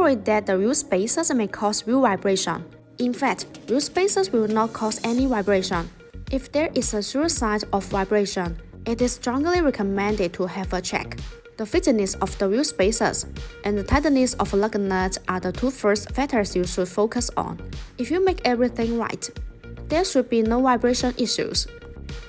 worry that the wheel spacers may cause wheel vibration. In fact, wheel spacers will not cause any vibration. If there is a sure sign of vibration, it is strongly recommended to have a check. The fitness of the wheel spacers and the tightness of a lug nut are the two first factors you should focus on. If you make everything right, there should be no vibration issues.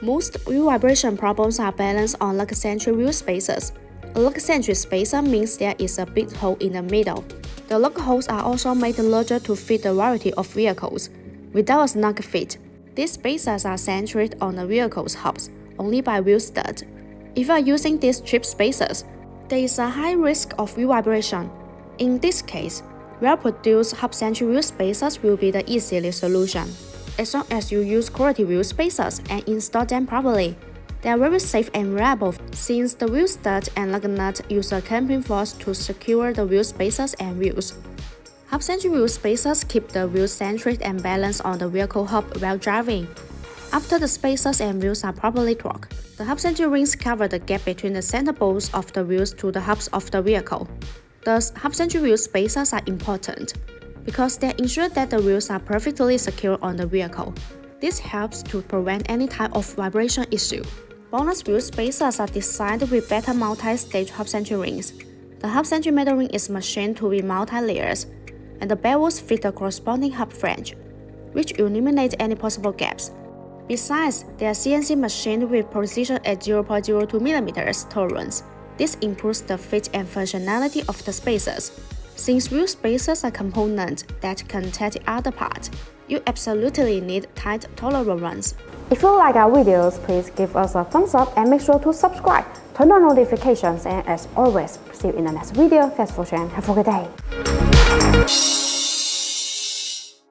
Most wheel vibration problems are balanced on lug-centric wheel spacers. A lug-centric spacer means there is a big hole in the middle. The lug holes are also made larger to fit the variety of vehicles. Without a snug fit, these spacers are centered on the vehicle's hubs only by wheel stud. If you are using these cheap spacers, there is a high risk of wheel vibration. In this case, well-produced hub-centric wheel spacers will be the easiest solution. As long as you use quality wheel spacers and install them properly, they are very safe and reliable since the wheel stud and lug nut use a clamping force to secure the wheel spacers and wheels. Hub-centric wheel spacers keep the wheels centered and balanced on the vehicle hub while driving. After the spacers and wheels are properly torqued, the hub-centric rings cover the gap between the center bolts of the wheels to the hubs of the vehicle. Thus, hub-centric wheel spacers are important because they ensure that the wheels are perfectly secure on the vehicle. This helps to prevent any type of vibration issue. BONOSS wheel spacers are designed with better multi-stage hub-centric rings. The hub-centric metal ring is machined to be multi-layers, and the bevels fit the corresponding hub flange, which eliminate any possible gaps. Besides, they are CNC machined with precision at 0.02 mm tolerance. This improves the fit and functionality of the spacers. Since wheel spacers are components that contain the other part, you absolutely need tight, tolerable ones. If you like our videos, please give us a thumbs up and make sure to subscribe, turn on notifications, and as always, see you in the next video. Thanks for watching. Have a good day.